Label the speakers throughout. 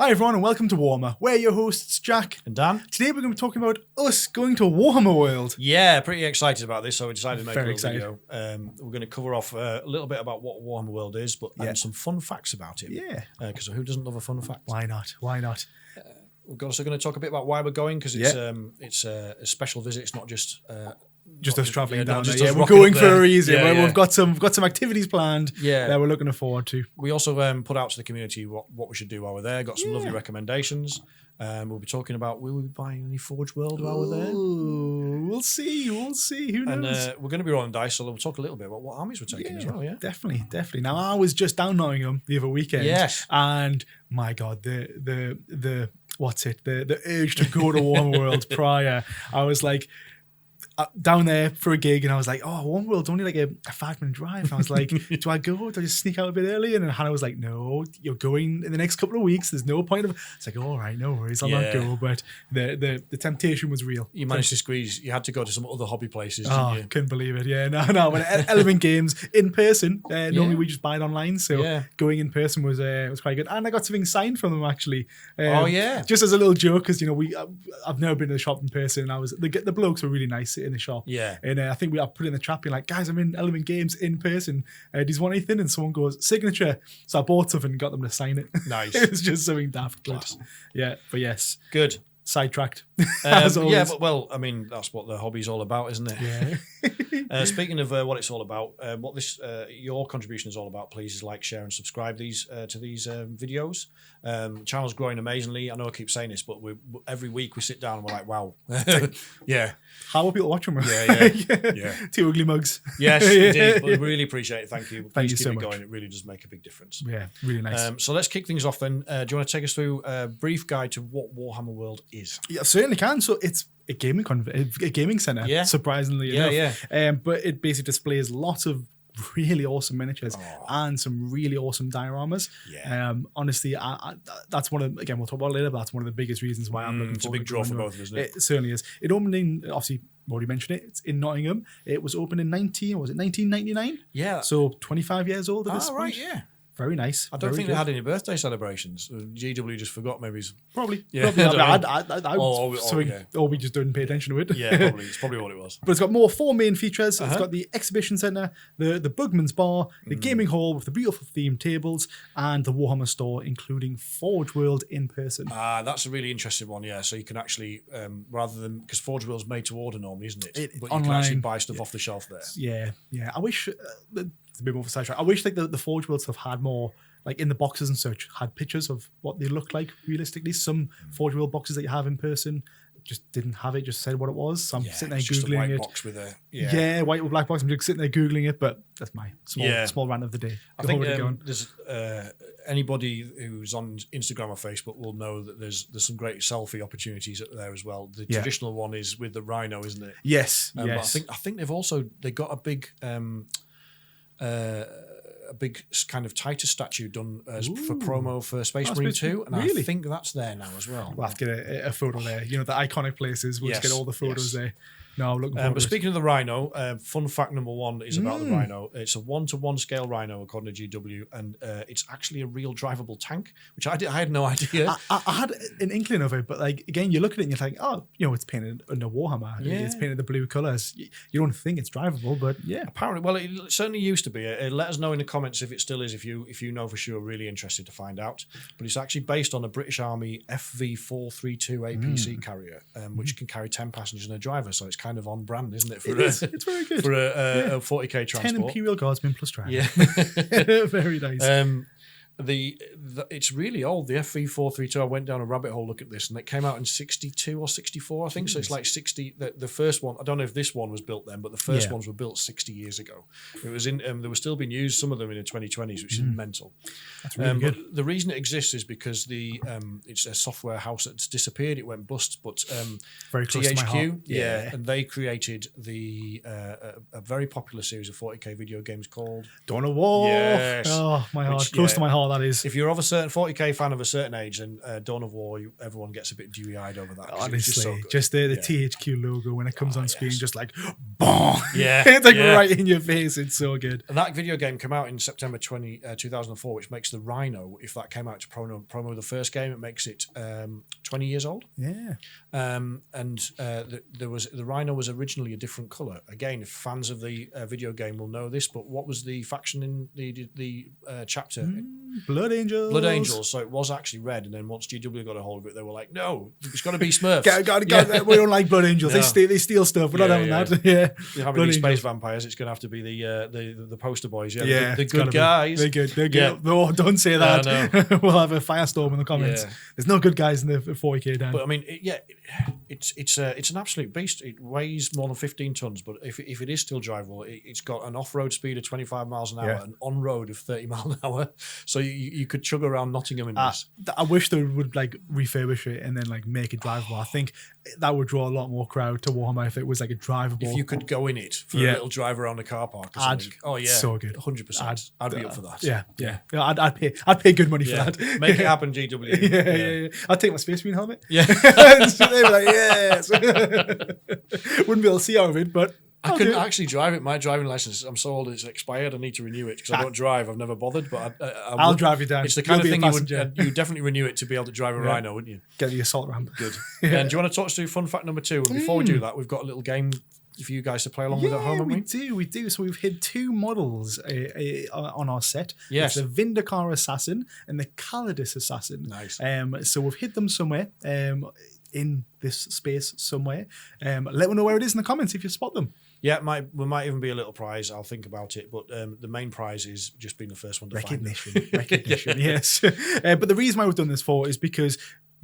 Speaker 1: Hi everyone and welcome to Warhammer. We're your hosts, Jack
Speaker 2: and Dan.
Speaker 1: Today we're going to be talking about us going to Warhammer World.
Speaker 2: Yeah, pretty excited about this, so we decided to make
Speaker 1: Very
Speaker 2: a little video. We're going to cover off a little bit about what Warhammer World is, and some fun facts about it.
Speaker 1: Yeah.
Speaker 2: Because who doesn't love a fun fact?
Speaker 1: Why not? Why not?
Speaker 2: We're also going to talk a bit about why we're going, because it's a special visit. It's not just
Speaker 1: us travelling down there.
Speaker 2: Yeah,
Speaker 1: we're going for a reason.
Speaker 2: Yeah.
Speaker 1: We've got some activities planned.
Speaker 2: Yeah,
Speaker 1: that we're looking forward to.
Speaker 2: We also put out to the community what we should do while we're there. Got some lovely recommendations. We'll be talking about will we be buying any Forgeworld while we're there.
Speaker 1: We'll see. Who knows?
Speaker 2: And we're going to be rolling dice, so we'll talk a little bit about what armies we're taking as well. Yeah,
Speaker 1: definitely. Now I was just down Nottingham the other weekend.
Speaker 2: Yes,
Speaker 1: and my God, the what's it? The urge to go to Warhammer World prior. I was like, down there for a gig, and I was like, "Oh, Warhammer World's only like a 5-minute drive." And I was like, "Do I go? Do I just sneak out a bit early?" And then Hannah was like, "No, you're going in the next couple of weeks. There's no point of." It's like, "All right, no worries, I'll not go." But the temptation was real.
Speaker 2: You managed to squeeze. You had to go to some other hobby places.
Speaker 1: Oh,
Speaker 2: didn't you?
Speaker 1: Couldn't believe it. Yeah, no. When Element Games in person, normally we just buy it online. So going in person was quite good, and I got something signed from them actually. Just as a little joke, because I've never been to the shop in person. And I was the blokes were really nice in the shop.
Speaker 2: Yeah.
Speaker 1: And I think I put in the chat being like, "Guys, I'm in Element Games in person. Do you want anything?" And someone goes, "Signature." So I bought something and got them to sign it.
Speaker 2: Nice.
Speaker 1: It was just something daft. Class. Yeah, but yes.
Speaker 2: Good.
Speaker 1: Sidetracked. As always.
Speaker 2: Yeah, but I mean, that's what the hobby's all about, isn't it?
Speaker 1: Yeah.
Speaker 2: Speaking of what it's all about, what your contribution is all about, please like, share, and subscribe to these videos. Channel's growing amazingly. I know I keep saying this, but every week we sit down and we're like, wow, yeah.
Speaker 1: How are people watching?
Speaker 2: Yeah.
Speaker 1: Two ugly mugs.
Speaker 2: Yes, indeed. We really appreciate it. Thank you.
Speaker 1: Thank you
Speaker 2: keep
Speaker 1: so
Speaker 2: it
Speaker 1: much.
Speaker 2: going. It really does make a big difference.
Speaker 1: Yeah, really nice.
Speaker 2: So let's kick things off then. Do you want to take us through a brief guide to what Warhammer World is?
Speaker 1: Yeah, certainly can. So it's a gaming center.
Speaker 2: Yeah.
Speaker 1: Surprisingly enough.
Speaker 2: Yeah.
Speaker 1: But it basically displays lots of really awesome miniatures and some really awesome dioramas.
Speaker 2: Yeah.
Speaker 1: Honestly, that's one of, again, we'll talk about it later, but that's one of the biggest reasons why I'm looking
Speaker 2: it's
Speaker 1: forward
Speaker 2: a big draw for both of us, isn't it?
Speaker 1: It certainly is. It opened in, obviously, already mentioned it, it's in Nottingham. It was opened in 1999?
Speaker 2: Yeah.
Speaker 1: So 25 years old at this point.
Speaker 2: Right, yeah.
Speaker 1: Very nice.
Speaker 2: I don't think they had any birthday celebrations. GW just forgot, maybe.
Speaker 1: Probably.
Speaker 2: Yeah.
Speaker 1: Or we just didn't pay attention to it.
Speaker 2: Yeah, probably. It's probably what it was.
Speaker 1: But it's got four main features. It's got the exhibition centre, the Bugman's Bar, the gaming hall with the beautiful themed tables, and the Warhammer store, including Forgeworld in person.
Speaker 2: That's a really interesting one, yeah. So you can actually, rather than, because Forgeworld's made to order normally, isn't it? But
Speaker 1: online,
Speaker 2: you can actually buy stuff off the shelf there.
Speaker 1: Yeah. I wish... it's a bit more of a sidetrack. I wish like the Forgeworld stuff had more, like in the boxes and such, had pictures of what they look like realistically. Some Forgeworld boxes that you have in person just didn't have it, just said what it was. So I'm sitting there
Speaker 2: just
Speaker 1: Googling
Speaker 2: a white
Speaker 1: it.
Speaker 2: Box with
Speaker 1: white with black box. I'm just sitting there Googling it, but that's my small rant of the day.
Speaker 2: I think there's anybody who's on Instagram or Facebook will know that there's some great selfie opportunities there as well. The traditional one is with the rhino, isn't it?
Speaker 1: Yes.
Speaker 2: But I think they got a big kind of Titus statue done for promo for Space Marine 2, and I think that's there now as well.
Speaker 1: We'll have to get a photo there. The iconic places. We'll just get all the photos there. No, looking forward
Speaker 2: but speaking of the rhino, fun fact number one is about the rhino. It's a 1-to-1 scale rhino, according to GW, and it's actually a real drivable tank, which I had no idea.
Speaker 1: I had an inkling of it, but like again, you look at it and you're like, oh, it's painted under Warhammer.
Speaker 2: Yeah.
Speaker 1: It's painted the blue colours. You don't think it's drivable, but yeah.
Speaker 2: Apparently, well, it certainly used to be. Let us know in the comments if it still is, if you know for sure. Really interested to find out. But it's actually based on a British Army FV432 APC carrier, which can carry 10 passengers and a driver. So it's kind of on brand, isn't it?
Speaker 1: It's very good
Speaker 2: for a 40k transport.
Speaker 1: 10 Imperial Guardsmen plus driver.
Speaker 2: Yeah,
Speaker 1: very nice.
Speaker 2: It's really old. The FV432. I went down a rabbit hole look at this, and it came out in 62 or 64, I think. So it's like 60. The first one. I don't know if this one was built then, but the first ones were built 60 years ago. It was in. They were still being used. Some of them in the 2020s, which is mental.
Speaker 1: That's really good.
Speaker 2: But the reason it exists is because it's a software house that's disappeared. It went bust, but
Speaker 1: very close to my heart.
Speaker 2: And they created a very popular series of 40k video games called
Speaker 1: Dawn of War.
Speaker 2: Yes.
Speaker 1: Oh, my heart. Close to my heart. Oh, that is.
Speaker 2: If you're of a certain 40k fan of a certain age, then Dawn of War, everyone gets a bit dewy-eyed over that. 'cause it was
Speaker 1: Honestly,
Speaker 2: good.
Speaker 1: just the THQ logo when it comes on screen, just like, boom.
Speaker 2: Yeah.
Speaker 1: It's like
Speaker 2: Yeah.
Speaker 1: right in your face. It's so good.
Speaker 2: And that video game came out in September 2004, which makes the Rhino, if that came out to promo the first game, it makes it 20 years old.
Speaker 1: Yeah.
Speaker 2: The Rhino was originally a different color. Again, if fans of the video game will know this, but what was the faction in the chapter?
Speaker 1: Blood Angels.
Speaker 2: Blood Angels. So it was actually red, and then once GW got a hold of it, they were like, "No, it's got to be Smurfs."
Speaker 1: We don't like Blood Angels.
Speaker 2: No.
Speaker 1: They steal stuff. We're not having that. Yeah.
Speaker 2: You're having these space vampires. It's going to have to be the poster boys. Yeah. The
Speaker 1: it's
Speaker 2: good
Speaker 1: gotta be.
Speaker 2: guys.
Speaker 1: They're good. They're
Speaker 2: Yeah.
Speaker 1: good. No, don't say that.
Speaker 2: No.
Speaker 1: We'll have a firestorm in the comments.
Speaker 2: Yeah.
Speaker 1: There's no good guys in the 40k down.
Speaker 2: But I mean, it's an absolute beast. It weighs more than 15 tons, but if it is still drivable, it's got an off-road speed of 25 miles an hour, and on-road of 30 miles an hour. So you could chug around Nottingham in this.
Speaker 1: I wish they would like refurbish it and then like make it drivable. I think that would draw a lot more crowd to Warhammer if it was like a drivable.
Speaker 2: If you could go in it for a little drive around the car park or something.
Speaker 1: so good.
Speaker 2: 100%. I'd be up for that.
Speaker 1: Yeah. I'd pay good money for that.
Speaker 2: Make it happen, GW.
Speaker 1: Yeah. I'd take my Space Marine helmet.
Speaker 2: Yeah.
Speaker 1: So they'd be like, yes. Wouldn't be able to see out of it, but
Speaker 2: I couldn't actually drive it. My driving license, I'm so old, it's expired. I need to renew it because I don't drive. I've never bothered, but
Speaker 1: I'll drive you down.
Speaker 2: It's the kind of thing you would definitely renew it to be able to drive a Rhino, wouldn't you?
Speaker 1: Get the assault ramp.
Speaker 2: Good. And do you want to talk us through fun fact number 2? And before we do that, we've got a little game for you guys to play along with at home, haven't we?
Speaker 1: We do. So we've hid 2 models on our set.
Speaker 2: Yes.
Speaker 1: It's the Vindikar Assassin and the Calidus Assassin.
Speaker 2: Nice.
Speaker 1: So we've hid them somewhere in this space somewhere. Let me know where it is in the comments if you spot them.
Speaker 2: Yeah, we might even be a little prize. I'll think about it. But the main prize is just being the first one to
Speaker 1: Recognition, yes. But the reason why we've done this is because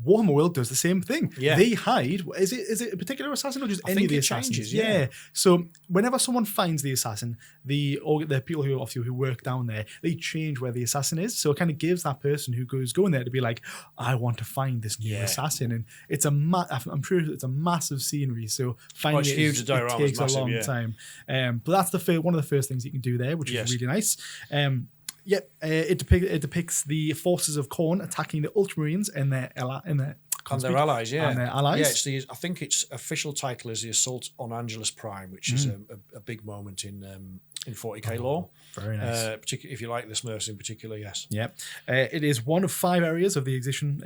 Speaker 1: Warhammer World does the same thing. Yeah. They hide. Is it a particular assassin or just any of the assassins?
Speaker 2: Changes, yeah.
Speaker 1: So whenever someone finds the assassin, the people who work down there, they change where the assassin is. So it kind of gives that person who goes going there to be like, I want to find this new assassin, and it's I'm sure it's a massive scenery. So finding
Speaker 2: it's huge.
Speaker 1: It takes a long time. But that's one of the first things you can do there, which is really nice. It depicts the forces of Khorne attacking the Ultramarines and their allies.
Speaker 2: And their allies, yeah.
Speaker 1: And their allies.
Speaker 2: Yeah, I think its official title is the Assault on Angelus Prime, which is a big moment in 40k lore.
Speaker 1: Very nice.
Speaker 2: Particularly if you like the Smurfs in particular, yes.
Speaker 1: Yeah. It is one of 5 areas of the exhibition.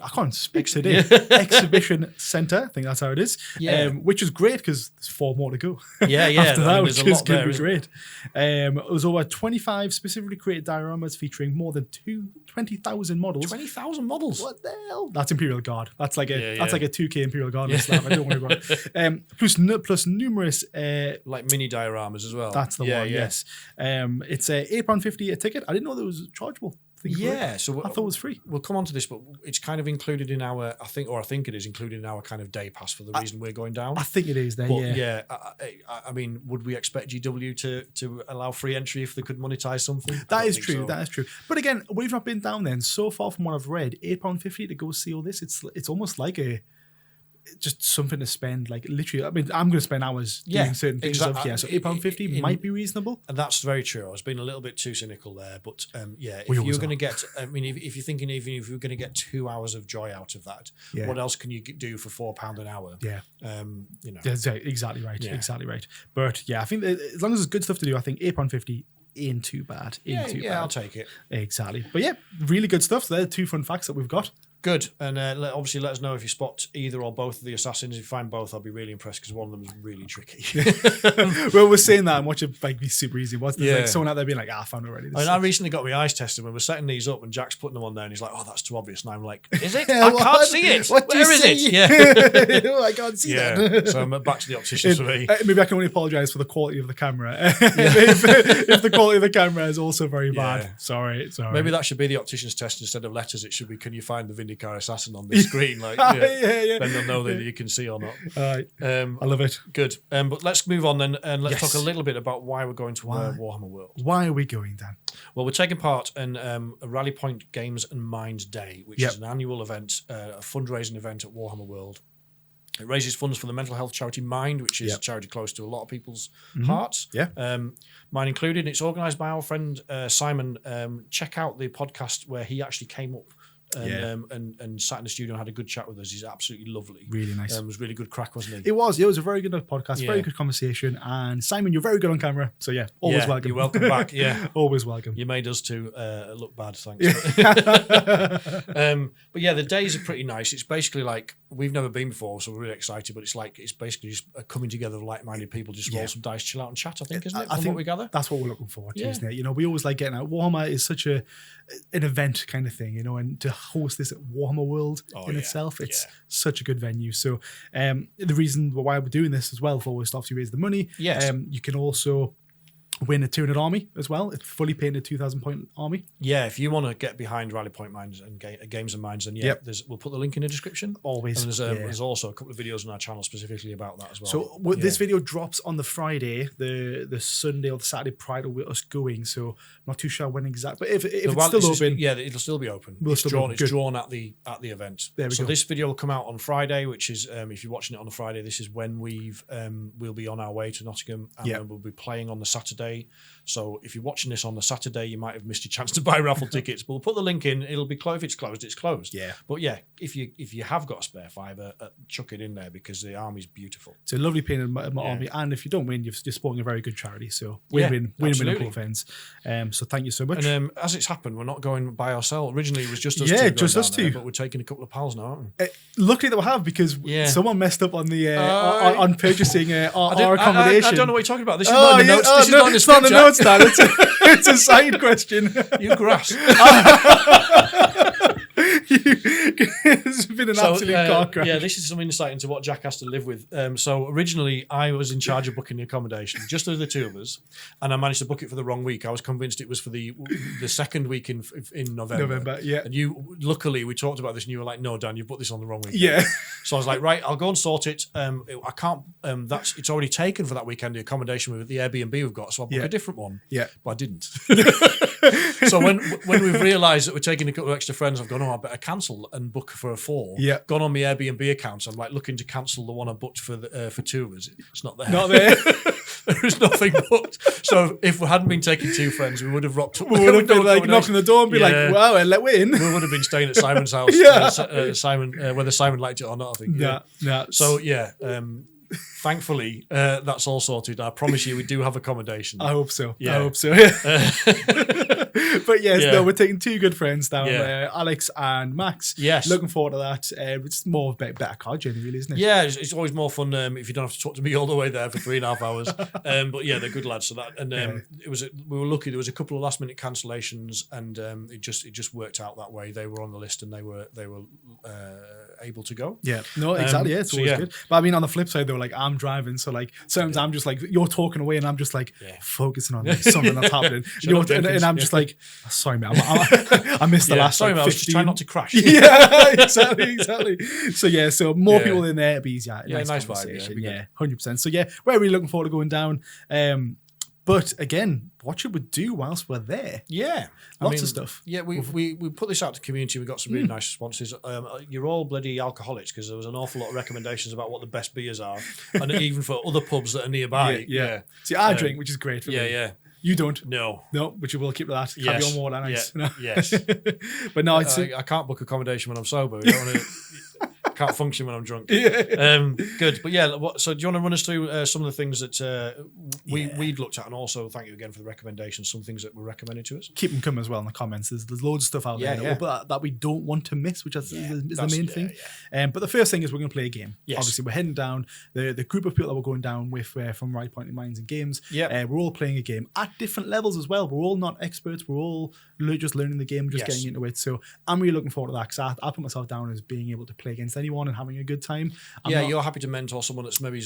Speaker 1: I can't speak today. Exhibition Centre. I think that's how it is.
Speaker 2: Yeah.
Speaker 1: Which is great because there's 4 more to go.
Speaker 2: Yeah.
Speaker 1: After that,
Speaker 2: there's
Speaker 1: which
Speaker 2: a
Speaker 1: is
Speaker 2: lot
Speaker 1: going
Speaker 2: there,
Speaker 1: to be great. It was over 25 specifically created dioramas featuring more than 20,000 models.
Speaker 2: 20,000 models.
Speaker 1: What the hell? That's Imperial Guard. That's like a 2K Imperial Guard slab. I don't worry about it. Plus numerous
Speaker 2: like mini dioramas as well.
Speaker 1: That's the one. Yes. It's £8.50 a ticket. I didn't know that was chargeable.
Speaker 2: So
Speaker 1: I thought it was free.
Speaker 2: We'll come on to this, but it's kind of included in our, I think it is included in our kind of day pass for the reason we're going down.
Speaker 1: I think it is there.
Speaker 2: But I mean, would we expect GW to allow free entry if they could monetize something?
Speaker 1: That is true. So. That is true. But again, we've not been down there, and so far from what I've read, £8.50 to go see all this. It's almost like just something to spend, like literally. I mean, I'm going to spend hours doing certain things. Exactly. So £8.50 might be reasonable. And
Speaker 2: that's very true. I was being a little bit too cynical there, but if you're going to get, I mean, if you're thinking even if you're going to get 2 hours of joy out of that, what else can you do for £4 an hour?
Speaker 1: Yeah. That's exactly right.
Speaker 2: Yeah.
Speaker 1: Exactly right. But I think that as long as there's good stuff to do, I think £8.50 ain't too bad.
Speaker 2: I'll take it.
Speaker 1: Exactly. But really good stuff. So they're 2 fun facts that we've got.
Speaker 2: Good. And obviously let us know if you spot either or both of the assassins. If you find both, I'll be really impressed because one of them is really tricky.
Speaker 1: Well, we're saying that and watch it be super easy. Like someone out there being like, I found it already.
Speaker 2: I recently got my eyes tested when we're setting these up and Jack's putting them on there and he's like, oh, that's too obvious. And I'm like, is it? I can't see it. Where is it? Yeah.
Speaker 1: I can't see that.
Speaker 2: So I'm back to the opticians for me.
Speaker 1: Maybe I can only apologise for the quality of the camera. If the quality of the camera is also very bad. Sorry.
Speaker 2: Maybe that should be the optician's test instead of letters. It should be, can you find the Vindikar Assassin on the screen? Then they'll know that you can see or not.
Speaker 1: I love it.
Speaker 2: Good. But let's move on then and let's talk a little bit about why we're going to Warhammer World.
Speaker 1: Why are we going, Dan?
Speaker 2: Well, we're taking part in a Rally Point Games and Minds Day, which is an annual event, a fundraising event at Warhammer World. It raises funds for the mental health charity Mind, which is a charity close to a lot of people's hearts.
Speaker 1: Yeah.
Speaker 2: Mine included. It's organised by our friend Simon. Check out the podcast where he actually came up and sat in the studio and had a good chat with us. He's absolutely lovely.
Speaker 1: Really nice.
Speaker 2: It was really good crack, wasn't he?
Speaker 1: It was a very good podcast, very good conversation. And Simon, you're very good on camera. So yeah, always welcome.
Speaker 2: You're welcome back. Yeah.
Speaker 1: Always welcome.
Speaker 2: You made us to look bad, thanks. But yeah, the days are pretty nice. It's basically like, we've never been before, so we're really excited, but it's basically just a coming together of like-minded people, just roll some dice, chill out and chat, I think, isn't it?
Speaker 1: I think
Speaker 2: what we gather.
Speaker 1: That's what we're looking forward to, isn't it? You know, we always like getting out. Warhammer is such an event kind of thing, you know, and to host this at Warhammer World itself, it's such a good venue. So the reason why we're doing this as well, for always obviously raise the money.
Speaker 2: Yes.
Speaker 1: You can also win a Tyranid army as well. It's fully painted 2,000 point army.
Speaker 2: Yeah, if you want to get behind Rally Point Mines and Games and Mines, then we'll put the link in the description.
Speaker 1: Always.
Speaker 2: And there's also a couple of videos on our channel specifically about that as well.
Speaker 1: So this video drops on the Friday, the Sunday or the Saturday prior to us going. So I'm not too sure when exactly, but if it's still open,
Speaker 2: it'll still be open. It's drawn at the event. So this video will come out on Friday, which is if you're watching it on the Friday, this is when we'll be on our way to Nottingham, and then we'll be playing on the Saturday. So if you're watching this on the Saturday, you might have missed your chance to buy raffle tickets. But we'll put the link in. It'll be closed. If it's closed, it's closed.
Speaker 1: Yeah.
Speaker 2: But yeah, if you have got a spare fiver, chuck it in there because the army's beautiful.
Speaker 1: It's a lovely painted army, and if you don't win, you're supporting a very good charity. So win on both ends. So thank you so much.
Speaker 2: And as it's happened, we're not going by ourselves. Originally, it was just us two.
Speaker 1: Yeah, just us two.
Speaker 2: But we're taking a couple of pals now, aren't we?
Speaker 1: Luckily that we have, because someone messed up on the on purchasing our accommodation.
Speaker 2: I don't know what you're talking about. This is not in the notes. This is not in the
Speaker 1: it's not the notes, Dan. It's a side question.
Speaker 2: You grass.
Speaker 1: It's been an absolute car crash.
Speaker 2: Yeah, this is some insight into what Jack has to live with. So originally, I was in charge of booking the accommodation, just the two of us, and I managed to book it for the wrong week. I was convinced it was for the second week in November.
Speaker 1: Yeah.
Speaker 2: And luckily, we talked about this, and you were like, "No, Dan, you put this on the wrong week."
Speaker 1: Yeah.
Speaker 2: So I was like, "Right, I'll go and sort it. I can't. It's already taken for that weekend. The accommodation with the Airbnb we've got, so I'll book a different one."
Speaker 1: Yeah.
Speaker 2: But I didn't. So when we've realised that we're taking a couple of extra friends, I've gone, I better cancel and book for a 4.
Speaker 1: Yeah.
Speaker 2: Gone on my Airbnb account. I'm like looking to cancel the one I booked for 2 of us. It's not there.
Speaker 1: Not there.
Speaker 2: There is nothing booked. So if we hadn't been taking 2 friends, we would have rocked up.
Speaker 1: We would have been like knocking the door and be like, "Wow, let we in."
Speaker 2: We would have been staying at Simon's house. Whether Simon liked it or not, I think.
Speaker 1: Yeah.
Speaker 2: So thankfully, that's all sorted. I promise you, we do have accommodation.
Speaker 1: I hope so.
Speaker 2: Yeah.
Speaker 1: I hope so. But yes, we're taking 2 good friends down, Alex and Max.
Speaker 2: Yes.
Speaker 1: Looking forward to that. It's more of a better card journey, really, isn't it?
Speaker 2: Yeah, it's always more fun if you don't have to talk to me all the way there for 3.5 hours. But yeah, they're good lads. So that we were lucky. There was a couple of last minute cancellations, and it just worked out that way. They were on the list and they were able to go.
Speaker 1: Yeah, no, exactly. It's always good. But I mean, on the flip side though, like I'm driving, so like sometimes I'm just like, you're talking away and I'm just like focusing on something that's happening. And I'm just like, sorry mate, I missed the last.
Speaker 2: Sorry
Speaker 1: like,
Speaker 2: mate, I was just trying not to crash.
Speaker 1: Yeah, exactly. So more people in there, it'd be easier.
Speaker 2: Yeah, nice vibe.
Speaker 1: Yeah, 100%. So yeah, we're really looking forward to going down. But again, what should we do whilst we're there?
Speaker 2: Yeah.
Speaker 1: Lots of stuff.
Speaker 2: Yeah, we put this out to the community. We got some really nice responses. You're all bloody alcoholics, because there was an awful lot of recommendations about what the best beers are, and even for other pubs that are nearby.
Speaker 1: Yeah. See, I drink, which is great for me.
Speaker 2: Yeah.
Speaker 1: You don't?
Speaker 2: No,
Speaker 1: but you will keep to that.
Speaker 2: Yes.
Speaker 1: Carry on water, nice.
Speaker 2: Yeah. Yes.
Speaker 1: But no,
Speaker 2: I can't book accommodation when I'm sober. I don't want to. Can't function when I'm drunk. Good, but yeah. So do you want to run us through some of the things that we'd looked at, and also thank you again for the recommendations. Some things that were recommended to us.
Speaker 1: Keep them coming as well in the comments. There's loads of stuff out there that we don't want to miss, which is the main thing. Yeah. But the first thing is we're going to play a game. Yes. Obviously, we're heading down. The group of people that we're going down with from Right Point in Minds and Games. Yeah. We're all playing a game at different levels as well. We're all not experts. We're all just learning the game, just getting into it. So I'm really looking forward to that, because I put myself down as being able to play against anyone and having a good time.
Speaker 2: You're happy to mentor someone that's maybe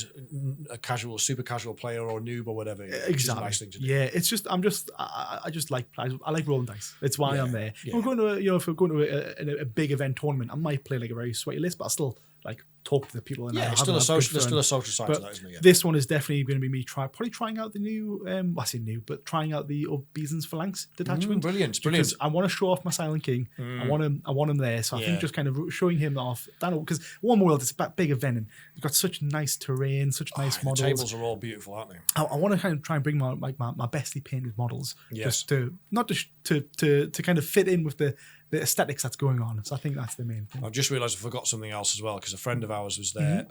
Speaker 2: a super casual player or a noob or whatever.
Speaker 1: Exactly.
Speaker 2: A nice thing to do.
Speaker 1: Yeah, it's just I like rolling dice. It's why I'm there. Yeah. If we're going to if we're going to a big event tournament, I might play like a very sweaty list, but I still like talk to the people. And
Speaker 2: Yeah, it's still a social. There's still a social side to that, isn't it? Yeah.
Speaker 1: This one is definitely going to be me probably trying out the new. I say new, but trying out the Obeisance Phalanx detachment.
Speaker 2: Brilliant.
Speaker 1: Because I want to show off my Silent King. I want him there. So I think just kind of showing him off. Because Warhammer World is a big event, and you've got such nice terrain, such nice models.
Speaker 2: The tables are all beautiful, aren't they?
Speaker 1: I want to kind of try and bring my bestly painted models, just to kind of fit in with the aesthetics that's going on. So I think that's the main thing.
Speaker 2: I've just realised I forgot something else as well, because a friend of ours was there,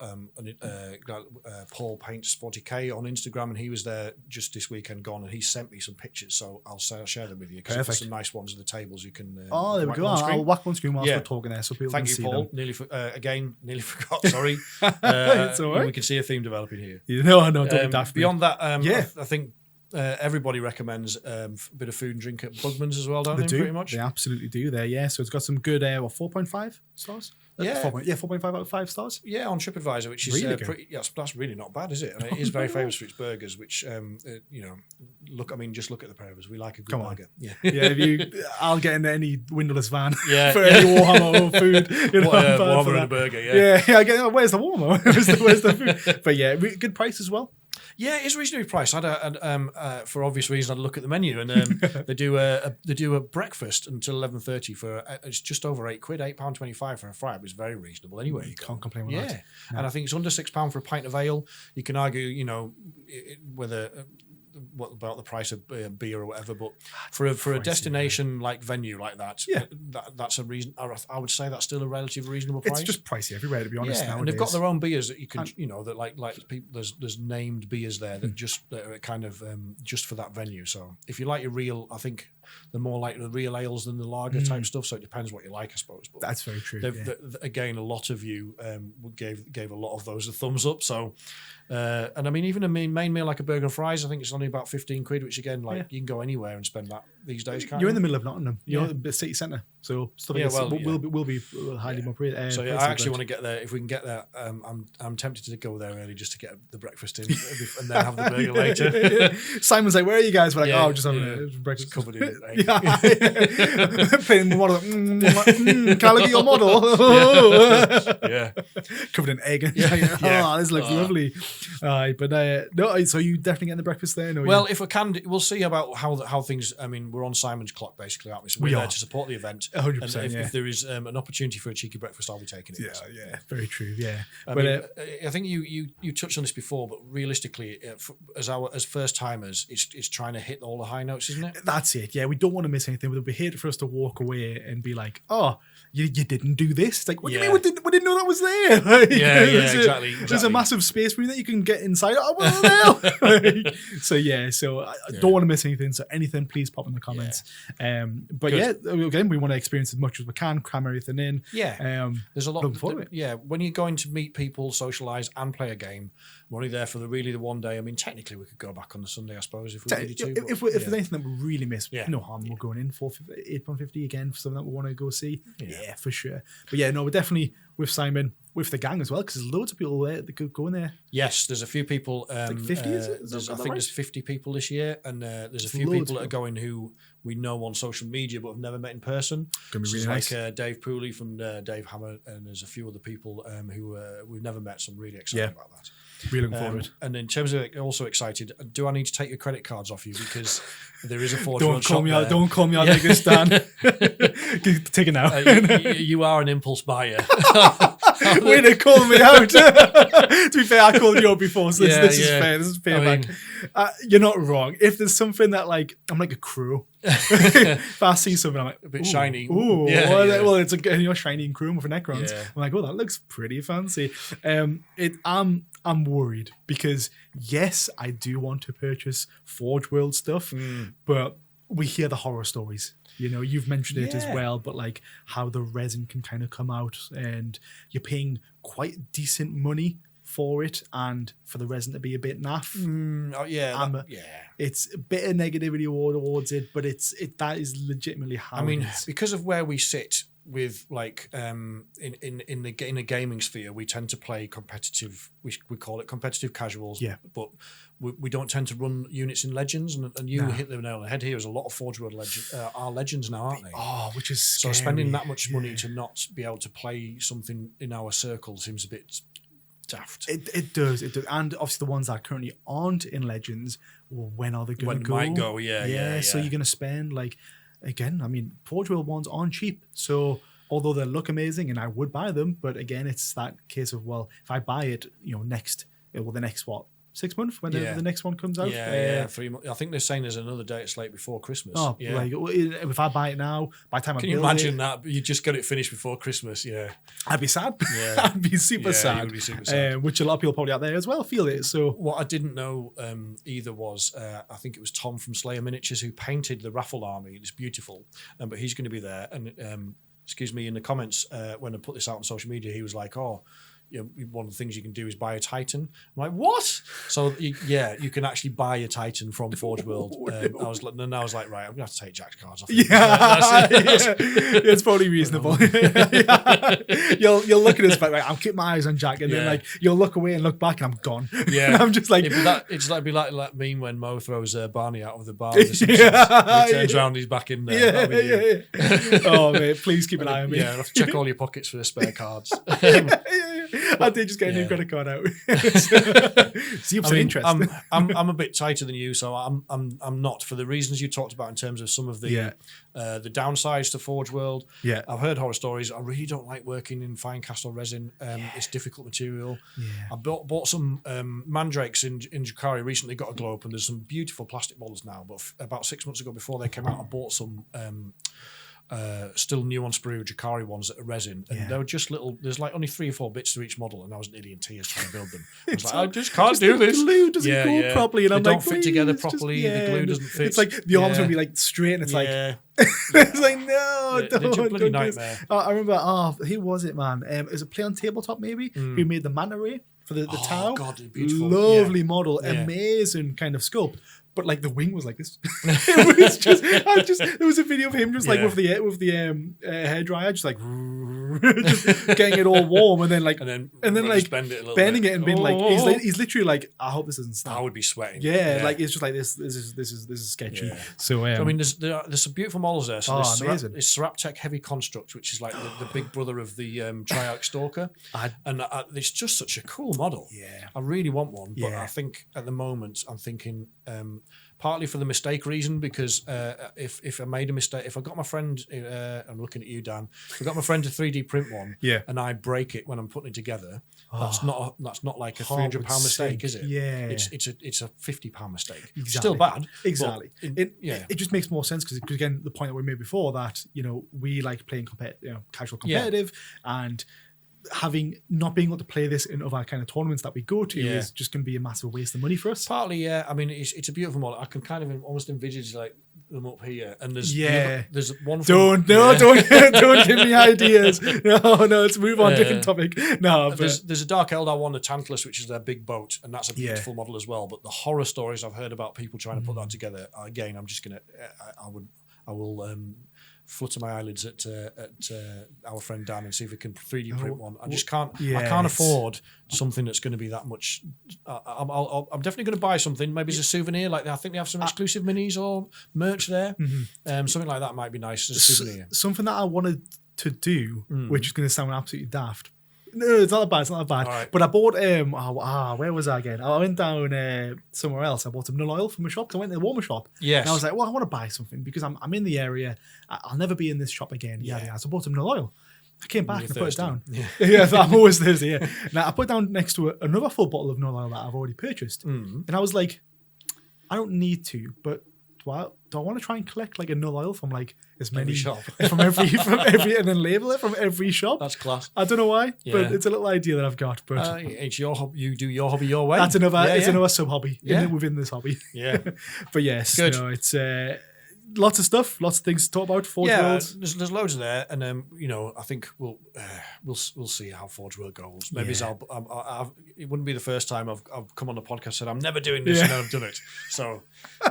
Speaker 2: Paul Paints 40k on Instagram, and he was there just this weekend gone, and he sent me some pictures, so I'll share them with you, because there's some nice ones of the tables you can
Speaker 1: there we go. I'll whack one screen whilst we're talking there, so people
Speaker 2: Thank
Speaker 1: can
Speaker 2: you,
Speaker 1: see
Speaker 2: Paul.
Speaker 1: them.
Speaker 2: Nearly forgot, sorry.
Speaker 1: It's all right.
Speaker 2: We can see a theme developing here.
Speaker 1: No, don't be daft.
Speaker 2: Beyond that, I think everybody recommends a bit of food and drink at Bugman's as well, don't they? Pretty much.
Speaker 1: They absolutely do there, yeah. So it's got some good, 4.5 stars?
Speaker 2: Yeah.
Speaker 1: 4.5 out of 5 stars.
Speaker 2: Yeah, on TripAdvisor, which is
Speaker 1: really
Speaker 2: pretty. That's really not bad, is it? I mean, it is very famous for its burgers, which just look at the pair of us. We like a good burger.
Speaker 1: Yeah, I'll get in any windowless van for
Speaker 2: Yeah.
Speaker 1: any Warhammer food.
Speaker 2: Warhammer and a burger. Yeah.
Speaker 1: I get. Where's the Warhammer? where's the food? But yeah, good price as well.
Speaker 2: Yeah, it's reasonably priced. For obvious reasons, I look at the menu, and they do a breakfast until 11:30 for it's just over £8, £8.25 for a fry. It's very reasonable anyway.
Speaker 1: You can't complain with that.
Speaker 2: No. And I think it's under £6 for a pint of ale. You can argue, whether what about the price of beer or whatever, but for a destination like venue like that, that's a reason. I would say that's still a relatively reasonable price.
Speaker 1: It's just pricey everywhere, to be honest.
Speaker 2: Yeah, and they've got their own beers that you can, that like people, there's named beers there that are kind of just for that venue. So if you like your real, I think they're more like the real ales than the lager type stuff. So it depends what you like, I suppose. But
Speaker 1: that's very true.
Speaker 2: Again, a lot of you gave a lot of those a thumbs up. So, and I mean, even a main meal like a burger and fries, I think it's only about £15, which again, you can go anywhere and spend that these days. Can't
Speaker 1: You're in the middle of Nottingham. You're the city centre, so stuff like this will be highly more.
Speaker 2: So I actually want to get there. If we can get there, I'm tempted to go there early just to get the breakfast in and then have the burger later.
Speaker 1: Simon's like, "Where are you guys?" We're like, just having a breakfast
Speaker 2: covered in egg.
Speaker 1: Playing model. Can I look at your model? Covered in egg. This looks lovely. But no, so you definitely getting the breakfast there? No,
Speaker 2: well, if I can, we'll see about how things. I mean, we're on Simon's clock basically, aren't we? So we're there to support the event.
Speaker 1: 100%.
Speaker 2: If there is an opportunity for a cheeky breakfast, I'll be taking it.
Speaker 1: Yeah, very true. Yeah,
Speaker 2: I think you touched on this before, but realistically, as first timers, it's trying to hit all the high notes, isn't it?
Speaker 1: That's it. Yeah, we don't want to miss anything. It would be hate for us to walk away and be like, "Oh, you didn't do this." It's like, what do you mean? We didn't know that was there. Like,
Speaker 2: exactly.
Speaker 1: There's a massive space room that you can get inside. I wasn't there. So I don't want to miss anything. So anything, please pop in the comments. But again, we want to experience as much as we can, cram everything in.
Speaker 2: There's a lot.
Speaker 1: Looking forward to it.
Speaker 2: Yeah, when you're going to meet people, socialise, and play a game, we're only there for the one day. I mean, technically, we could go back on the Sunday, I suppose, if we needed to.
Speaker 1: If there's anything that we really miss, no harm. We're going in for £8.50 again for something that we want to go see. Yeah, for sure. But we're definitely with Simon, with the gang as well, because there's loads of people there that could go in there.
Speaker 2: Yes, there's a few people.
Speaker 1: Like 50, is it?
Speaker 2: I think there's 50 people this year, and there's a few people that are going who we know on social media but have never met in person.
Speaker 1: Going to be really nice.
Speaker 2: Like Dave Pooley from Dave Hammer, and there's a few other people who we've never met, so I'm really excited about that.
Speaker 1: Really looking forward.
Speaker 2: And in terms of also excited, do I need to take your credit cards off you, because there is a Forgeworld shop there.
Speaker 1: Don't call me out like this, Dan. Take it now.
Speaker 2: You are an impulse buyer.
Speaker 1: Way to call me out. To be fair, I called you out before, so this is fair. This is payback. You're not wrong. If there's something that I'm like a crow. If I see something, I'm like,
Speaker 2: a bit shiny.
Speaker 1: Well, it's a shiny and chrome with a necrons. I'm like, that looks pretty fancy. I'm worried because yes, I do want to purchase Forgeworld stuff, but we hear the horror stories. You've mentioned it as well, but like how the resin can kind of come out, and you're paying quite decent money for it, and for the resin to be a bit naff. It's a bit of negativity towards it, but that is legitimately how.
Speaker 2: I mean, because of where we sit with like in a gaming sphere, we tend to play competitive. We call it competitive casuals.
Speaker 1: Yeah.
Speaker 2: But we don't tend to run units in legends, and you hit the nail on the head here. There's a lot of Forgeworld are legends now, aren't they?
Speaker 1: Oh, which is
Speaker 2: so
Speaker 1: scary.
Speaker 2: spending that much money to not be able to play something in our circle seems a bit daft.
Speaker 1: It does, and obviously the ones that currently aren't in legends, well, when are they going to go?
Speaker 2: Might go, yeah.
Speaker 1: So you're going to spend like, again, I mean, Forgeworld ones aren't cheap, so although they look amazing and I would buy them, but again, it's that case of, well, if I buy it, the next 6 months, whenever the next one comes out.
Speaker 2: 3 months. I think they're saying there's another date slate before Christmas.
Speaker 1: Oh,
Speaker 2: yeah.
Speaker 1: like if I buy it now, by the time
Speaker 2: Can you imagine that? You just got it finished before Christmas, yeah.
Speaker 1: I'd be sad.
Speaker 2: Yeah.
Speaker 1: I'd be super sad.
Speaker 2: You would be super sad.
Speaker 1: Which a lot of people probably out there as well feel it. So
Speaker 2: what I didn't know either was, I think it was Tom from Slayer Miniatures who painted the raffle army. It's beautiful, but he's going to be there. And excuse me, in the comments when I put this out on social media, he was like, "Oh, one of the things you can do is buy a Titan." I'm like, what? So you can actually buy a Titan from Forgeworld. I was like, right, I'm gonna have to take Jack's cards off.
Speaker 1: It's probably reasonable. You'll look at us like, I'll keep my eyes on Jack, and then like you'll look away and look back, and I'm gone. Yeah, and I'm just like,
Speaker 2: it'd be like that meme when Mo throws Barney out of the bar. With the Simpsons. He turns around, he's back in there.
Speaker 1: Oh mate, please keep an eye on me.
Speaker 2: Yeah, I'll have to check all your pockets for the spare cards.
Speaker 1: I did just get a new credit card out. See if interest.
Speaker 2: I'm a bit tighter than you, so I'm not, for the reasons you talked about in terms of some of the downsides to Forgeworld.
Speaker 1: Yeah,
Speaker 2: I've heard horror stories. I really don't like working in fine cast or resin. It's difficult material. Yeah. I bought some mandrakes in Jakari recently. Got a glow up, and there's some beautiful plastic models now. But about 6 months ago, before they came out, I bought some. Still new on sprue Jakari ones that are resin, and they were just little. There's like only 3 or 4 bits to each model, and I was nearly in tears trying to build them. I was like, I just can't do this.
Speaker 1: The glue doesn't go properly, and
Speaker 2: they
Speaker 1: I'm
Speaker 2: don't
Speaker 1: like,
Speaker 2: fit together properly. The glue doesn't fit.
Speaker 1: It's like the arms will be like straight, and it's like it's like no, don't.
Speaker 2: Bloody nightmare.
Speaker 1: I remember. Who was it, man? It was a Play on Tabletop maybe who made the manta ray for the Tau.
Speaker 2: God, beautiful,
Speaker 1: lovely model, amazing kind of sculpt. But like the wing was like this. It was just, there was a video of him just like with the hairdryer, just like just getting it all warm, and then like bending it and being like he's literally like, I hope this doesn't snap.
Speaker 2: I would be sweating.
Speaker 1: Like it's just like this is sketchy. Yeah. So
Speaker 2: I mean, there's some beautiful models there. So
Speaker 1: amazing.
Speaker 2: It's Seraptech Heavy Construct, which is like the big brother of the Triarch Stalker, and it's just such a cool model.
Speaker 1: Yeah,
Speaker 2: I really want one, but I think at the moment I'm thinking. Partly for the mistake reason, because if I made a mistake, if I got my friend, I'm looking at you, Dan. If I got my friend to 3D print one, and I break it when I'm putting it together, that's not like a £300 mistake, is it?
Speaker 1: Yeah,
Speaker 2: it's a £50 mistake.
Speaker 1: Exactly.
Speaker 2: Still bad.
Speaker 1: Exactly. It just makes more sense because again, the point that we made before that we like playing casual competitive and. Not being able to play this in other kind of tournaments that we go to is just going to be a massive waste of money for us.
Speaker 2: Partly, I mean, it's a beautiful model. I can kind of almost envisage like them up here, and there's one. Don't
Speaker 1: give me ideas. No, let's move on. Different topic. No,
Speaker 2: there's a Dark Eldar one, the Tantalus, which is their big boat, and that's a beautiful model as well. But the horror stories I've heard about people trying to put that together, again, I'm just gonna, I will. Flutter my eyelids at our friend Dan and see if we can 3D print one. I just can't. I can't afford something that's going to be that much. I'm definitely going to buy something. Maybe as a souvenir. Like I think they have some exclusive minis or merch there. Something like that might be nice as a souvenir.
Speaker 1: Something that I wanted to do, which is going to sound absolutely daft. No, it's not that bad. Right. But I bought where was I again? I went down somewhere else. I bought some null oil from a shop. So I went to the Warhammer shop.
Speaker 2: Yes.
Speaker 1: And I was like, well, I want to buy something because I'm in the area. I'll never be in this shop again. Yeah. So I bought some null oil. I came back and put it down. Yeah, I'm always Thursday. Yeah. Now I put it down next to another full bottle of null oil that I've already purchased, and I was like, I don't need to, but do I want to try and collect like a null oil from like as many
Speaker 2: every shop
Speaker 1: from every and then label it from every shop?
Speaker 2: That's class.
Speaker 1: I don't know why, but it's a little idea that I've got. But
Speaker 2: it's your hobby. You do your hobby your way.
Speaker 1: That's another sub hobby within this hobby.
Speaker 2: Yeah,
Speaker 1: but yes,
Speaker 2: good.
Speaker 1: It's lots of stuff, lots of things to talk about. Forgeworld.
Speaker 2: There's loads there, and I think we'll see how Forgeworld goes. Maybe it wouldn't be the first time I've come on the podcast and said I'm never doing this, and then I've done it. So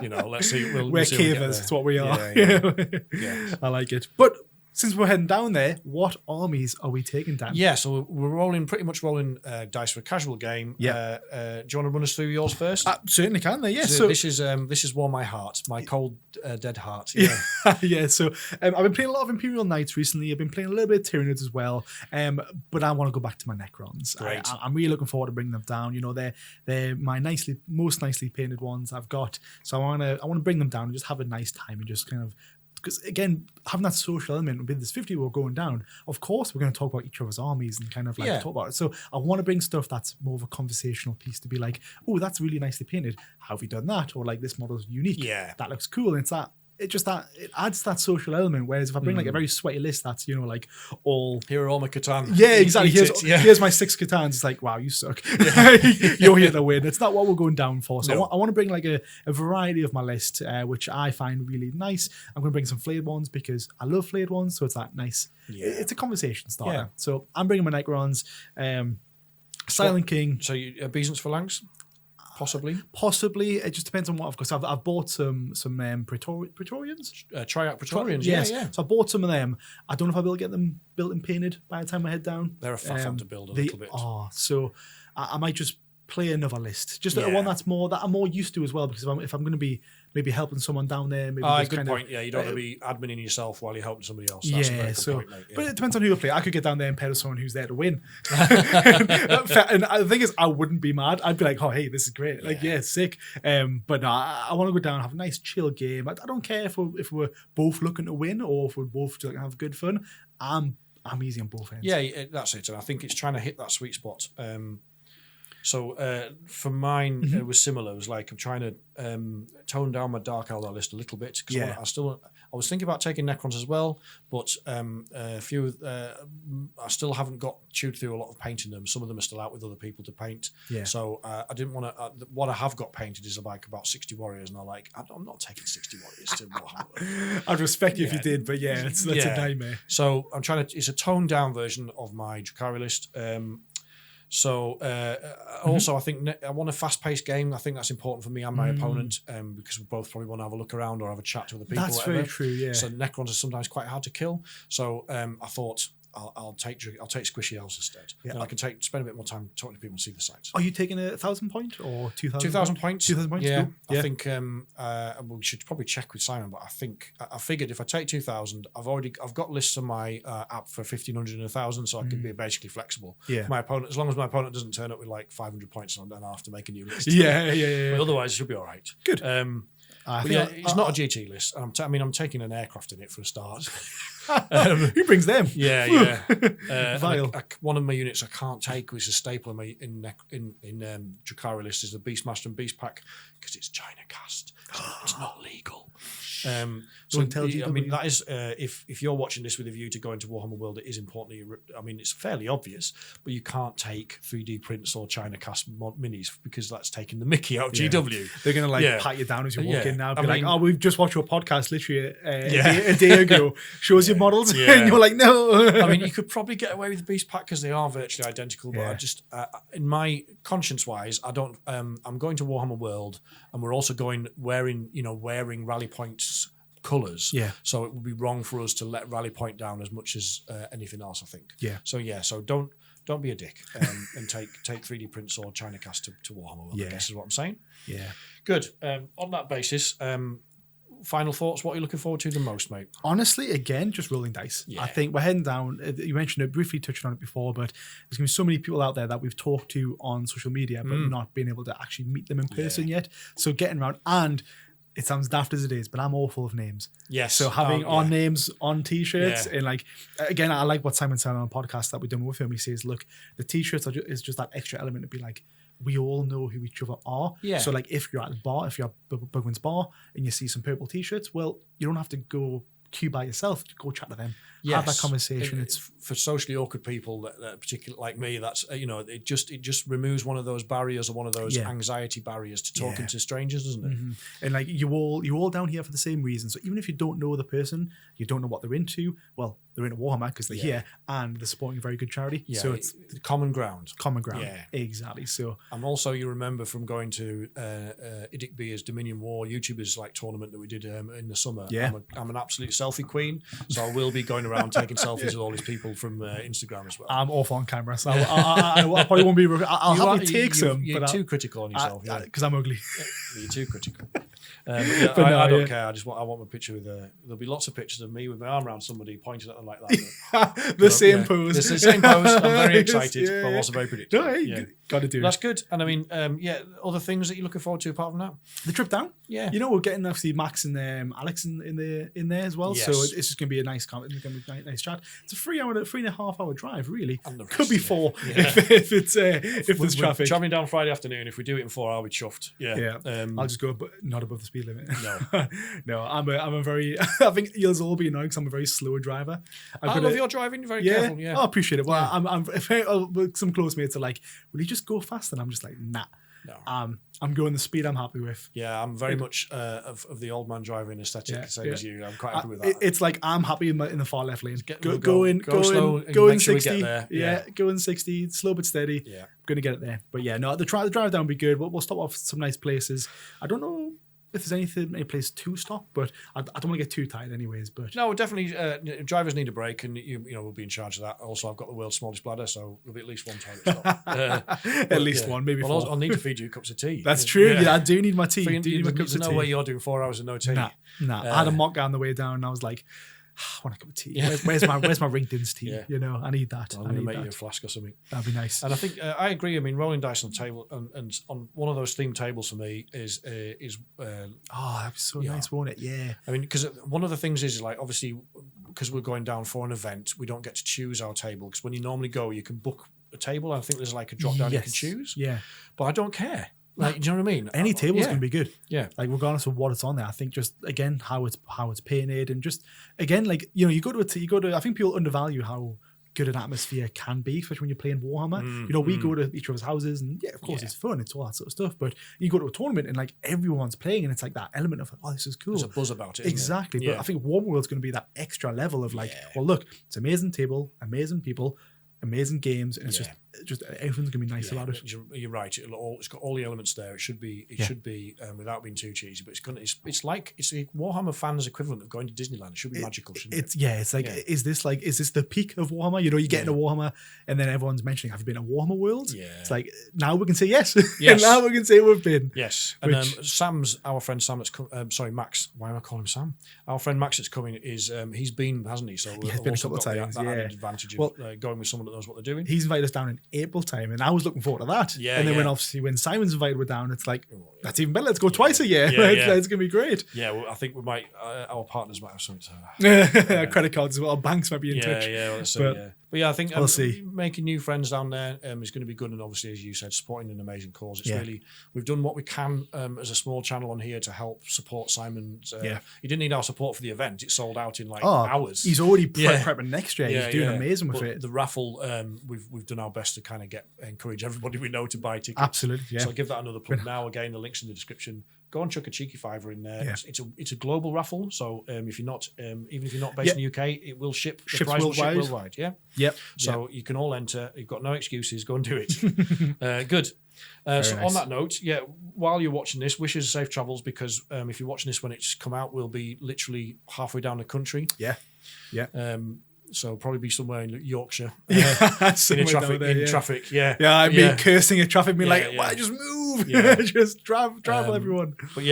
Speaker 2: let's see.
Speaker 1: We're cavers. That's what we are.
Speaker 2: Yeah.
Speaker 1: I like it. But since we're heading down there, what armies are we taking down?
Speaker 2: Yeah, so we're pretty much rolling dice for a casual game.
Speaker 1: Yeah.
Speaker 2: Do you want to run us through yours first?
Speaker 1: Certainly can they, yeah.
Speaker 2: So this is warm my heart, my cold dead heart. Yeah.
Speaker 1: Yeah, so I've been playing a lot of Imperial Knights recently. I've been playing a little bit of Tyranids as well, but I want to go back to my Necrons.
Speaker 2: Great.
Speaker 1: I'm really looking forward to bringing them down. You know, they're my most nicely painted ones I've got. So I want to bring them down and just have a nice time and just kind of, because again, having that social element with this 50 we're going down, of course we're going to talk about each other's armies and kind of like talk about it. So I want to bring stuff that's more of a conversational piece to be like, oh, that's really nicely painted. How have you done that? Or like, this model's unique.
Speaker 2: Yeah.
Speaker 1: That looks cool. And it adds that social element. Whereas if I bring like a very sweaty list that's, you know, like all
Speaker 2: here are all my Catan.
Speaker 1: Yeah, exactly. Here's my 6 Catans. It's like, wow, you suck. You're here to win. It's not what we're going down for. So I want to bring like a variety of my list, which I find really nice. I'm going to bring some flayed ones because I love flayed ones. So it's that nice. Yeah. It's a conversation starter. Yeah. So I'm bringing my Necrons, Silent King.
Speaker 2: So obeisance phalanx?
Speaker 1: Possibly. It just depends on what I've got. So I've bought some Praetorians.
Speaker 2: Triarch Praetorians,
Speaker 1: yes.
Speaker 2: Yeah.
Speaker 1: So I bought some of them. I don't know if I'll be able to get them built and painted by the time I head down.
Speaker 2: They're a faff to build a little bit.
Speaker 1: So I might just play another list. Just one that I'm more used to as well, because if I'm going to be maybe helping someone down there, maybe
Speaker 2: good point. Yeah, you don't want to be adminning yourself while you're helping somebody else.
Speaker 1: That's
Speaker 2: a very good point, mate. Yeah.
Speaker 1: But it depends on who I play. I could get down there and pair with someone who's there to win. And the thing is, I wouldn't be mad. I'd be like, oh, hey, this is great. Like, sick. But no, I want to go down and have a nice chill game. I don't care if we're both looking to win or if we're both to have good fun. I'm easy on both ends.
Speaker 2: Yeah, that's it. And I think it's trying to hit that sweet spot. So for mine, it was similar. It was like I'm trying to tone down my Dark Eldar list a little bit because I was thinking about taking Necrons as well, but I still haven't got chewed through a lot of painting them. Some of them are still out with other people to paint. Yeah. So I didn't want to. What I have got painted is like about 60 warriors, and I'm not taking 60 warriors to Warhammer.
Speaker 1: I'd respect you if you did, but that's a nightmare.
Speaker 2: So I'm trying to. It's a toned down version of my Drukhari list. Also, I think I want a fast-paced game. I think that's important for me and my opponent because we both probably want to have a look around or have a chat to other people.
Speaker 1: That's very true, yeah.
Speaker 2: So Necrons are sometimes quite hard to kill. So I thought I'll take Squishy Elves instead. Yeah. And I can spend a bit more time talking to people and see the sites.
Speaker 1: Are you taking 1,000 point or 2,000?
Speaker 2: 2,000 points.
Speaker 1: 2,000 points.
Speaker 2: Yeah,
Speaker 1: cool.
Speaker 2: I think we should probably check with Simon, but I figured if I take 2,000, I've got lists on my app for 1,500 and 1,000, so I can be basically flexible. Yeah. My opponent, as long as my opponent doesn't turn up with like 500 points, then I have to make a new list.
Speaker 1: Yeah.
Speaker 2: But otherwise, it should be all right.
Speaker 1: Good.
Speaker 2: It's not a GT list. I'm taking an aircraft in it for a start.
Speaker 1: Who brings them?
Speaker 2: Yeah. One of my units I can't take, which is a staple in Drukhari list, is the Beastmaster and Beast Pack because it's China cast. It's not legal. That is if you're watching this with a view to going to Warhammer World, it is important. It's fairly obvious, but you can't take 3D prints or China cast minis because that's taking the mickey out of GW.
Speaker 1: They're going to pat you down as you walk in now. We've just watched your podcast literally a day ago. Shows your models, and you're like, no.
Speaker 2: You could probably get away with the Beast Pack because they are virtually identical, but I just, in my conscience-wise, I don't. I'm going to Warhammer World, and we're also going wearing Rally Points colours. Yeah. So it would be wrong for us to let Rally Point down as much as anything else, I think. Yeah. So don't be a dick and take 3D prints or China cast to Warhammer World, I guess is what I'm saying. Yeah. Good. On that basis, final thoughts, what are you looking forward to the most, mate?
Speaker 1: Honestly, again, just rolling dice. Yeah. I think we're heading down. You mentioned it, briefly touched on it before, but there's going to be so many people out there that we've talked to on social media, but not been able to actually meet them in person yet. So getting around, and it sounds daft as it is, but I'm awful of names.
Speaker 2: Yes.
Speaker 1: So having our names on T-shirts and again, I like what Simon said on a podcast that we've done with him. He says, look, the T-shirts is just that extra element to be like, we all know who each other are. Yeah. So like if you're at the bar, if you're at Bugman's bar and you see some purple T-shirts, well, you don't have to go queue by yourself. Go chat to them. Yes. Have that conversation.
Speaker 2: It's for socially awkward people that particularly like me. That's it just removes one of those barriers or one of those anxiety barriers to talking to strangers, doesn't it? Mm-hmm.
Speaker 1: And like you all down here for the same reason. So even if you don't know the person, you don't know what they're into. Well, they're into Warhammer because they're here and they're supporting a very good charity.
Speaker 2: Yeah,
Speaker 1: So it's
Speaker 2: common ground.
Speaker 1: common ground.
Speaker 2: Yeah.
Speaker 1: Exactly. So
Speaker 2: And also, you remember from going to Idic Beer's Dominion War YouTubers like tournament that we did in the summer.
Speaker 1: Yeah.
Speaker 2: I'm an absolute selfie queen, so I will be going around taking selfies with all these people from Instagram as well.
Speaker 1: I'm off on camera, so I probably won't be. I'll happily take some,
Speaker 2: You're
Speaker 1: but
Speaker 2: too critical on yourself.
Speaker 1: because I'm ugly.
Speaker 2: You're too critical.
Speaker 1: But
Speaker 2: I don't care. I want my picture with. There'll be lots of pictures of me with my arm around somebody pointing at them like that.
Speaker 1: The same pose.
Speaker 2: It's the same pose. I'm very excited, but I'm also very predictable.
Speaker 1: No, got to do
Speaker 2: That's
Speaker 1: it.
Speaker 2: good. And I mean, other things that you're looking forward to apart from that?
Speaker 1: The trip down.
Speaker 2: Yeah.
Speaker 1: You know, we're getting obviously Max and Alex in there as well.
Speaker 2: Yes.
Speaker 1: So it's just going to be a nice comment. It's going to be a nice chat. It's a 3.5 hour drive, really.
Speaker 2: And the
Speaker 1: Could be
Speaker 2: rest,
Speaker 1: 4
Speaker 2: yeah.
Speaker 1: if there's traffic.
Speaker 2: Traveling down Friday afternoon. If we do it in 4, I'll be chuffed. Yeah.
Speaker 1: I'll just go not above the speed limit.
Speaker 2: No.
Speaker 1: No, I'm a very. I think you'll all be annoyed because I'm a very slow driver.
Speaker 2: I love your driving. You're very careful. Yeah.
Speaker 1: I appreciate it. Well, I'm some close mates are like, will you just go fast? And I'm just like, nah.
Speaker 2: No.
Speaker 1: I'm going the speed I'm happy with.
Speaker 2: Yeah, I'm very much of the old man driving aesthetic, same as you. I'm quite happy with that.
Speaker 1: It's like I'm happy in the far left lane.
Speaker 2: We'll
Speaker 1: Go in
Speaker 2: slow and
Speaker 1: go in
Speaker 2: make sure we
Speaker 1: 60.
Speaker 2: get there.
Speaker 1: Go in 60, slow but steady.
Speaker 2: Yeah.
Speaker 1: I'm gonna get it there. But yeah, no, the drive down will be good. We'll stop off some nice places. I don't know if there's any place to stop, but I don't want to get too tired anyways. But
Speaker 2: No, definitely. Drivers need a break, and we'll be in charge of that. Also, I've got the world's smallest bladder, so there'll be at least one toilet stop.
Speaker 1: at least one, maybe
Speaker 2: Well,
Speaker 1: 4.
Speaker 2: I'll need to feed you cups of tea.
Speaker 1: That's true. Yeah, I do need my tea.
Speaker 2: There's no way you're doing 4 hours of no tea.
Speaker 1: Nah. I had a mock on the way down, and I was like, I want a cup of tea. Where's my Rington's tea?
Speaker 2: Yeah.
Speaker 1: You know, I need that.
Speaker 2: I'm going to make you a flask or something.
Speaker 1: That'd be nice.
Speaker 2: And I think I agree. I mean, rolling dice on the table and on one of those themed tables for me is
Speaker 1: that'd be so nice, won't it? Yeah.
Speaker 2: I mean, because one of the things is like obviously because we're going down for an event, we don't get to choose our table because when you normally go, you can book a table. I think there's like a drop down you can choose.
Speaker 1: Yeah.
Speaker 2: But I don't care. Like, do you know what I mean?
Speaker 1: Any table's gonna be good.
Speaker 2: Yeah.
Speaker 1: Like regardless of what it's on there, I think just again how it's painted and just again like you go to I think people undervalue how good an atmosphere can be, especially when you're playing Warhammer. We go to each other's houses and of course it's fun, it's all that sort of stuff. But you go to a tournament and like everyone's playing and it's like that element of like, this is cool.
Speaker 2: There's a buzz about it.
Speaker 1: Exactly.
Speaker 2: Isn't it?
Speaker 1: But I think Warhammer's going to be that extra level of like, well, look, it's an amazing table, amazing people, amazing games, and it's just everything's gonna be nice about it.
Speaker 2: You're right. It's got all the elements there. It should be without being too cheesy. But it's like a Warhammer fans' equivalent of going to Disneyland. It should be magical, shouldn't it?
Speaker 1: It's like is this the peak of Warhammer? You get into Warhammer, and then everyone's mentioning, have you been to Warhammer World? Yeah. It's like now we can say yes. And now we can say we've been.
Speaker 2: Yes. And our friend Sam that's Max. Why am I calling him Sam? Our friend Max that's coming is he's been, hasn't he? So we've
Speaker 1: been a
Speaker 2: also
Speaker 1: couple of
Speaker 2: got
Speaker 1: times.
Speaker 2: that added advantage of going with someone that knows what they're doing.
Speaker 1: He's invited us down in April time, and I was looking forward to that. Yeah. And then when Simon's invited we're down, it's like that's even better. Let's go twice a year. It's gonna be great.
Speaker 2: Yeah, well, I think we might. Our partners might have something to.
Speaker 1: Credit cards as well. Banks might be in touch.
Speaker 2: But yeah, I think
Speaker 1: we'll see.
Speaker 2: Making new friends down there is going to be good, and obviously, as you said, supporting an amazing cause. It's really we've done what we can as a small channel on here to help support Simon's. He didn't need our support for the event; it sold out in hours.
Speaker 1: He's already prepping next year. He's doing amazing with it.
Speaker 2: The raffle, we've done our best to kind of encourage everybody we know to buy tickets.
Speaker 1: Absolutely, yeah.
Speaker 2: So I'll give that another plug now. Again, the link's in the description. Go and chuck a cheeky $5 in there. Yeah. It's a global raffle, so if you're not even if you're not based in the UK, it will ship. The prize will ship worldwide. Yeah.
Speaker 1: Yep.
Speaker 2: So you can all enter. You've got no excuses. Go and do it. Good. So on that note, while you're watching this, wishes safe travels because if you're watching this when it's come out, we'll be literally halfway down the country.
Speaker 1: Yeah. Yeah.
Speaker 2: So probably be somewhere in Yorkshire.
Speaker 1: In
Speaker 2: traffic. Yeah.
Speaker 1: Yeah, I'd be cursing at traffic, being like, why just move? Just travel everyone.
Speaker 2: But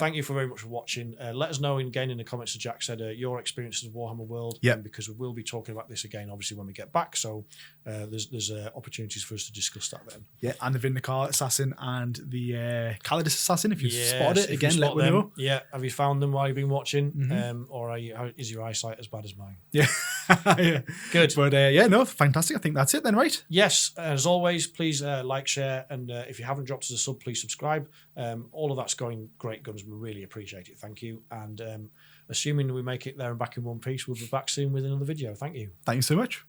Speaker 2: thank you very much for watching. Let us know again in the comments, as Jack said, your experiences of Warhammer World. Yeah. Because we will be talking about this again, obviously, when we get back. So there's opportunities for us to discuss that then. Yeah, and the Vindicare Assassin and the Calidus Assassin, if you've spotted it, again, let me know. Yeah. Have you found them while you've been watching? Mm-hmm. Or is your eyesight as bad as mine? Yeah. Yeah. Good. But fantastic. I think that's it then, right? Yes. As always, please like, share, and if you haven't dropped us a sub, please subscribe. All of that's going great guns. We really appreciate it. Thank you. And assuming we make it there and back in one piece, we'll be back soon with another video. Thank you. Thank you so much.